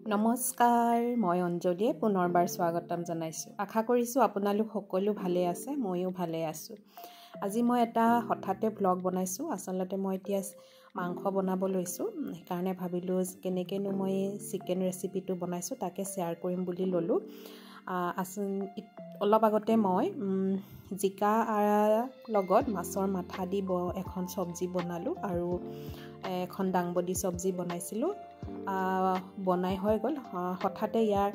নমস্কাৰ মই অঞ্জলীয়ে পুনৰবাৰ স্বাগতম জনাইছোঁ। আশা কৰিছোঁ আপোনালোক সকলো ভালে আছে, ময়ো ভালে আছোঁ। আজি মই এটা হঠাতে ব্লগ বনাইছোঁ। আচলতে মই এতিয়া মাংস বনাব লৈছোঁ, সেইকাৰণে ভাবিলোঁ কেনেকৈনো মই চিকেন ৰেচিপিটো বনাইছোঁ তাকে শ্বেয়াৰ কৰিম বুলি ল'লোঁ। অলপ আগতে মই জিকা লগত মাছৰ মাথা দি এখন চব্জি বনালোঁ আৰু এখন দাংবডি চব্জি বনাইছিলোঁ। বনাই হৈ গ'ল। হঠাতে ইয়াৰ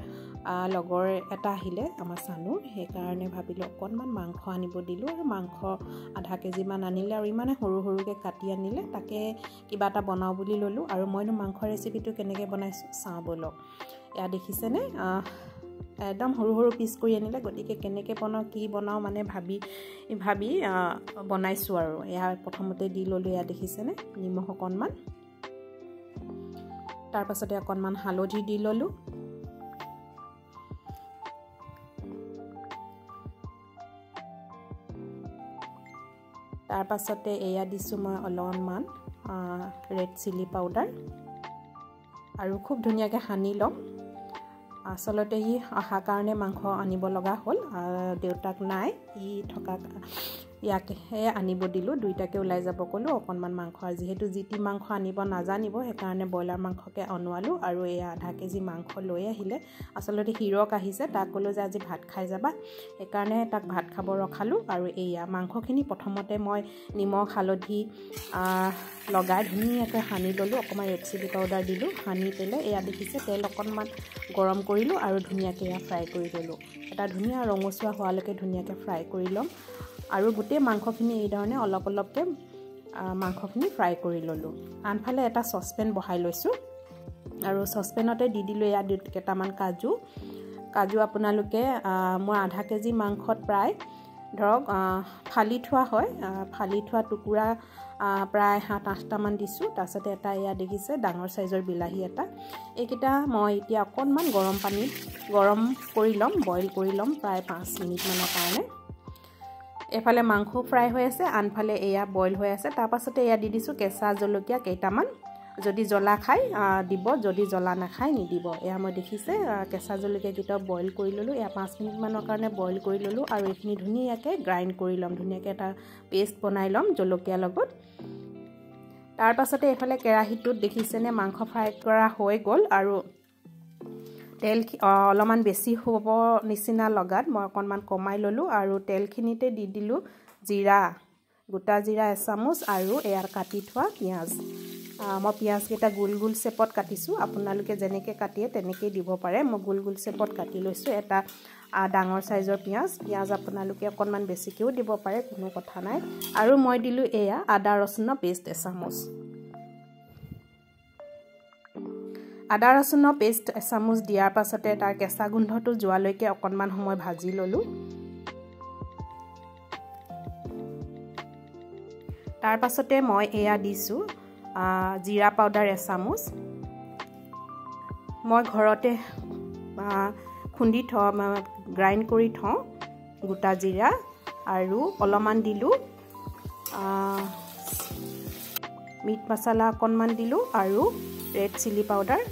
লগৰ এটা আহিলে আমাৰ চানুৰ, সেইকাৰণে ভাবিলোঁ অকণমান মাংস আনিব দিলোঁ আৰু মাংস আধা কেজিমান আনিলে আৰু ইমানে সৰু সৰুকৈ কাটি আনিলে, তাকে কিবা এটা বনাওঁ বুলি ল'লোঁ। আৰু মইনো মাংস ৰেচিপিটো কেনেকৈ বনাইছোঁ চাওঁ ব'লক। এয়া দেখিছেনে, একদম সৰু সৰু পিচ কৰি আনিলে, গতিকে কেনেকৈ বনাওঁ কি বনাওঁ মানে ভাবি বনাইছোঁ আৰু। এয়া প্ৰথমতে দি ল'লোঁ, এয়া দেখিছেনে নিমখ অকণমান, তাৰ পাছতে অকণমান হালধি দি ল'লোঁ, তাৰ পাছতে এয়া দিছোঁ মই অলপমান ৰেড চিলি পাউডাৰ আৰু খুব ধুনীয়াকৈ সানি ল'ম। আচলতে ই অহাৰ কাৰণে মাংস আনিব লগা হ'ল, দেউতাক নাই, ই থকা ইয়াকে আনিব দিলোঁ, দুইটাকে ওলাই যাব ক'লোঁ। অকণমান মাংস, যিহেতু যিটি মাংস আনিব নাজানিব, সেইকাৰণে ব্ৰইলাৰ মাংসকে অনোৱালোঁ। আৰু এয়া আধা কেজি মাংস লৈ আহিলে। আচলতে হিৰক আহিছে, তাক ক'লোঁ যে আজি ভাত খাই যাবা, সেইকাৰণে তাক ভাত খাব ৰখালোঁ। আৰু এয়া মাংসখিনি প্ৰথমতে মই নিমখ হালধি লগাই ধুনীয়াকৈ সানি ল'লোঁ, অকণমান ৰেড চিলি পাউডাৰ দিলোঁ, সানি পেলাই এয়া দেখিছে তেল অকণমান গৰম কৰিলোঁ আৰু ধুনীয়াকৈ এয়া ফ্ৰাই কৰি ল'লোঁ। এটা ধুনীয়া ৰঙচুৱা হোৱালৈকে ধুনীয়াকৈ ফ্ৰাই কৰি ল'ম। আৰু গোটেই মাংসখিনি এইধৰণে অলপ অলপকৈ মাংসখিনি ফ্ৰাই কৰি ল'লোঁ। আনফালে এটা চচপেন বহাই লৈছোঁ আৰু চচপেনতে দি দিলোঁ এয়া কেইটামান কাজু আপোনালোকে, মোৰ আধা কেজি মাংসত প্ৰায় ধৰক ফালি থোৱা হয়, ফালি থোৱা টুকুৰা প্ৰায় 7-8টামান দিছোঁ। তাৰপিছতে এটা এয়া দেখিছে ডাঙৰ চাইজৰ বিলাহী এটা। এইকেইটা মই এতিয়া অকণমান গৰম পানীত গৰম কৰি ল'ম, বইল কৰি ল'ম প্ৰায় 5 মিনিটমানৰ কাৰণে। এফালে মাংস ফ্ৰাই হৈ আছে, আনফালে এয়া বইল হৈ আছে। তাৰপাছতে এয়া দি দিছোঁ কেঁচা জলকীয়া কেইটামান, যদি জ্বলা খায় দিব, যদি জ্বলা নাখায় নিদিব। এয়া মই দেখিছে কেঁচা জলকীয়াকেইটাও বইল কৰি ল'লোঁ, এয়া 5 মিনিটমানৰ কাৰণে বইল কৰি ল'লোঁ। আৰু এইখিনি ধুনীয়াকৈ গ্ৰাইণ্ড কৰি ল'ম, ধুনীয়াকৈ এটা পেষ্ট বনাই ল'ম জলকীয়াৰ লগত। তাৰপাছতে এইফালে কেৰাহীটোত দেখিছেনে মাংস ফ্ৰাই কৰা হৈ গ'ল আৰু তেল অলপমান বেছি হ'ব নিচিনা লগাত মই অকণমান কমাই ল'লোঁ আৰু তেলখিনিতে দি দিলোঁ জিৰা, গোটা জিৰা এচামুচ আৰু এয়াৰ কাটি থোৱা পিঁয়াজ। মই পিঁয়াজকেইটা গোল গোল শ্বেপত কাটিছোঁ, আপোনালোকে যেনেকৈ কাটিয়ে তেনেকৈয়ে দিব পাৰে। মই গোল গোল শ্বেপত কাটি লৈছোঁ। এটা ডাঙৰ চাইজৰ পিঁয়াজ আপোনালোকে অকণমান বেছিকৈও দিব পাৰে, কোনো কথা নাই। আৰু মই দিলোঁ এয়া আদা ৰচুনৰ পেষ্ট এচামুচ। আদা ৰচুনৰ পেষ্ট এচামুচ দিয়াৰ পাছতে তাৰ কেঁচা গোন্ধটো যোৱালৈকে অকণমান সময় ভাজি ল'লোঁ। তাৰ পাছতে মই এয়া দিছোঁ জিৰা পাউডাৰ এচামুচ। মই ঘৰতে খুন্দি গ্ৰাইণ্ড কৰি থওঁ গোটা জিৰা, আৰু অলপমান দিলোঁ মিট মছলা অকণমান দিলোঁ আৰু ৰেড চিলি পাউডাৰ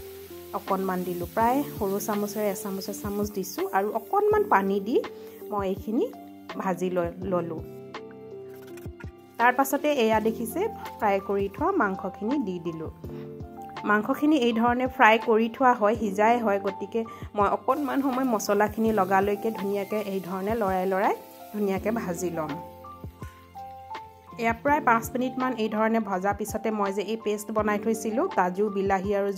অকণমান দিলোঁ, প্ৰায় সৰু চামুচেৰে এচামুচ দিছোঁ। আৰু অকণমান পানী দি মই এইখিনি ভাজি ল'লোঁ। তাৰ পাছতে এয়া দেখিছে ফ্ৰাই কৰি থোৱা মাংসখিনি দি দিলোঁ। মাংসখিনি এই ধৰণে ফ্ৰাই কৰি থোৱা হয়, সিজাই হয়, গতিকে মই অকণমান সময় মছলাখিনি লগালৈকে ধুনীয়াকৈ এই ধৰণে লৰাই ধুনীয়াকৈ ভাজি ল'ম। এয়া প্ৰায় 5 মিনিটমান এই ধৰণে ভজাৰ পিছতে মই যে এই পেষ্ট বনাই থৈছিলোঁ কাজু, বিলাহী আৰু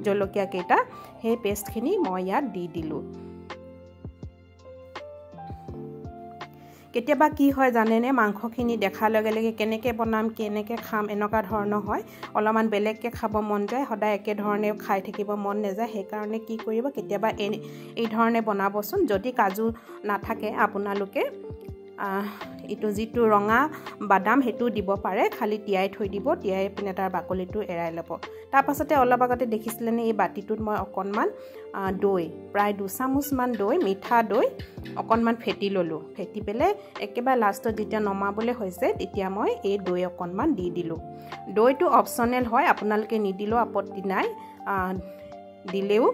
জলকীয়া কেইটা, সেই পেষ্টখিনি মই ইয়াত দি দিলোঁ। কেতিয়াবা কি হয় জানেনে, মাংসখিনি দেখাৰ লগে লগে কেনেকৈ বনাম কেনেকৈ খাম এনেকুৱা ধৰণৰ হয়, অলপমান বেলেগকৈ খাব মন যায়, সদায় একেধৰণে খাই থাকিব মন নাযায়। সেইকাৰণে কি কৰিব, কেতিয়াবা এই ধৰণে বনাবচোন। যদি কাজু নাথাকে আপোনালোকে এইটো যিটো ৰঙা বাদাম সেইটো দিব পাৰে, খালি তিয়াই থৈ দিব, তিয়াই পিনে তাৰ বাকলিটো এৰাই ল'ব। তাৰপাছতে অলপ আগতে দেখিছিলেনে এই বাতিটোত মই অকণমান দৈ, প্ৰায় 2 চামুচমান দৈ, মিঠা দৈ অকণমান ফেটি ল'লোঁ। ফেটি পেলাই একেবাৰে লাষ্টত যেতিয়া নমাবলৈ হৈছে তেতিয়া মই এই দৈ অকণমান দি দিলোঁ। দৈটো অপশ্যনেল হয়, আপোনালোকে নিদিলেও আপত্তি নাই। দিলেও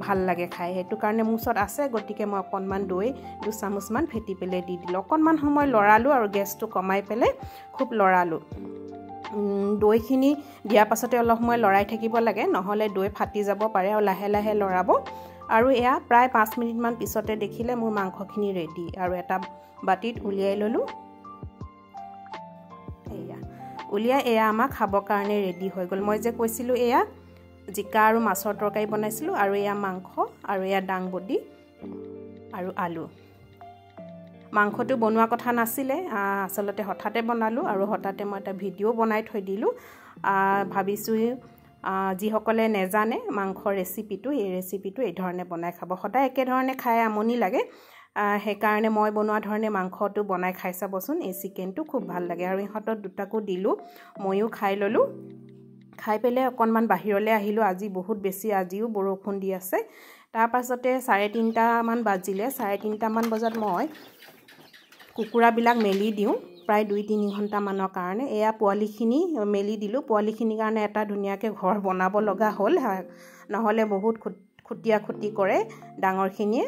ভাল লাগে খাই সেইটো কাৰণে মোৰ ওচৰত আছে গতিকে মই অকণমান দৈ 2 চামুচমান ফেটি পেলাই দি দিলোঁ অকণমান সময় লৰালোঁ আৰু গেছটো কমাই পেলাই খুব লৰালোঁ দৈখিনি দিয়াৰ পাছতে অলপ সময় লৰাই থাকিব লাগে নহলে দৈ ফাটি যাব পাৰে আৰু লাহে লাহে লৰাব আৰু এয়া প্ৰায় 5 মিনিটমান পিছতে দেখিলে মোৰ মাংসখিনি ৰেডি আৰু এটা বাটিত উলিয়াই ললোঁ উলিয়াই এয়া আমাক খাবৰ কাৰণে ৰেডি হৈ গ'ল মই যে কৈছিলোঁ এয়া জিকা আৰু মাছৰ তৰকাৰী বনাইছিলোঁ আৰু এয়া মাংস আৰু এয়া ডাংবডি আৰু আলু মাংসটো বনোৱা কথা নাছিলে আসলতে হঠাতে বনালোঁ আৰু হঠাতে মই এটা ভিডিও বনাই থৈ দিলোঁ ভাবিছোঁ যিসকলে নেজানে মাংসৰ ৰেচিপিটো এই ৰেচিপিটো এই ধৰণে বনাই খাব সদায় একে ধৰণে খাই আমনি লাগে সেইকাৰণে মই বনোৱা ধৰণে মাংসটো বনাই খাই চাবচোন এই চিকেনটো খুব ভাল লাগে আৰু ইহঁতক দুটাকো দিলোঁ ময়ো খাই ল'লোঁ খাই পেলাই অকণমান বাহিৰলৈ আহিলোঁ আজি বহুত বেছি আজিও বৰষুণ দি আছে তাৰ পাছতে 3:30 মান বাজিলে 3:30 মান বজাত মই কুকুৰাবিলাক মেলি দিওঁ প্ৰায় 2-3 ঘণ্টামানৰ কাৰণে এয়া পোৱালিখিনি মেলি দিলোঁ পোৱালিখিনিৰ কাৰণে এটা ধুনীয়াকৈ ঘৰ বনাব লগা হ'ল নহ'লে বহুত খুটিয়া কৰে ডাঙৰখিনিয়ে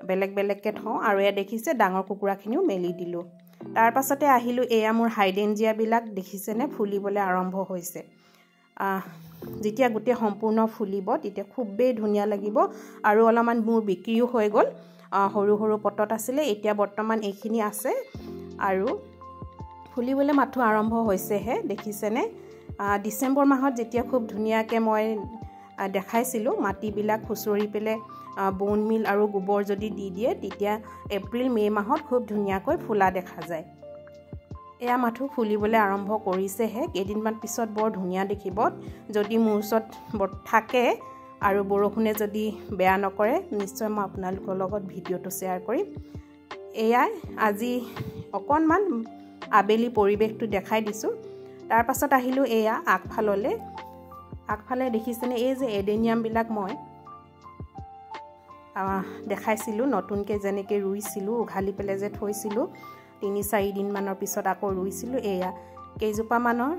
বেলেগ বেলেগকৈ থওঁ আৰু এয়া দেখিছে ডাঙৰ কুকুৰাখিনিও মেলি দিলোঁ তাৰ পাছতে আহিলোঁ এয়া মোৰ হাইডেঞ্জিয়াবিলাক দেখিছেনে ফুলিবলৈ আৰম্ভ হৈছে যেতিয়া গোটেই সম্পূৰ্ণ ফুলিব তেতিয়া খুবেই ধুনীয়া লাগিব আৰু অলপমান মোৰ বিক্ৰীও হৈ গ'ল সৰু সৰু পটত আছিলে এতিয়া বৰ্তমান এইখিনি আছে আৰু ফুলিবলৈ মাথো আৰম্ভ হৈছেহে দেখিছেনে ডিচেম্বৰ মাহত যেতিয়া খুব ধুনীয়াকৈ মই দেখাইছিলোঁ মাটিবিলাক খুচৰি পেলাই বোন মিল আৰু গোবৰ যদি দি দিয়ে তেতিয়া এপ্ৰিল মে মাহত খুব ধুনীয়াকৈ ফুলা দেখা যায় এয়া মাথো ফুলিবলৈ আৰম্ভ কৰিছেহে কেইদিনমান পিছত বৰ ধুনীয়া দেখিব যদি মোৰ ওচৰত থাকে আৰু বৰষুণে যদি বেয়া নকৰে নিশ্চয় মই আপোনালোকৰ লগত ভিডিঅ'টো শ্বেয়াৰ কৰিম এয়াই আজি অকণমান আবেলি পৰিৱেশটো দেখাই দিছোঁ তাৰ পাছত আহিলোঁ এয়া আগফালে দেখিছেনে এই যে এডেনিয়ামবিলাক মই দেখাইছিলোঁ নতুনকৈ যেনেকৈ ৰুইছিলোঁ উঘালি পেলাই যে থৈছিলোঁ 3-4 দিনমানৰ পিছত আকৌ ৰুইছিলোঁ এয়া কেইজোপামানৰ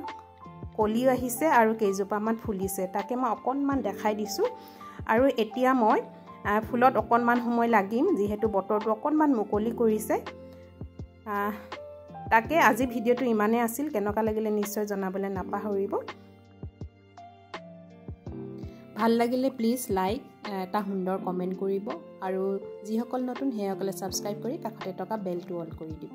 কলিও আহিছে আৰু কেইজোপামান ফুলিছে তাকে মই অকণমান দেখাই দিছোঁ আৰু এতিয়া মই ফুলত অকণমান সময় লাগিম যিহেতু বতৰটো অকণমান মুকলি কৰিছে তাকে আজি ভিডিঅ'টো ইমানেই আছিল কেনেকুৱা লাগিলে নিশ্চয় জনাবলৈ নাপাহৰিব ভাল লাগিলে প্লিজ লাইক এটা সুন্দৰ কমেণ্ট কৰিব আৰু যিসকল নতুন সেইসকলে ছাবস্ক্ৰাইব কৰি কাষতে থকা বেলটো অন কৰি দিব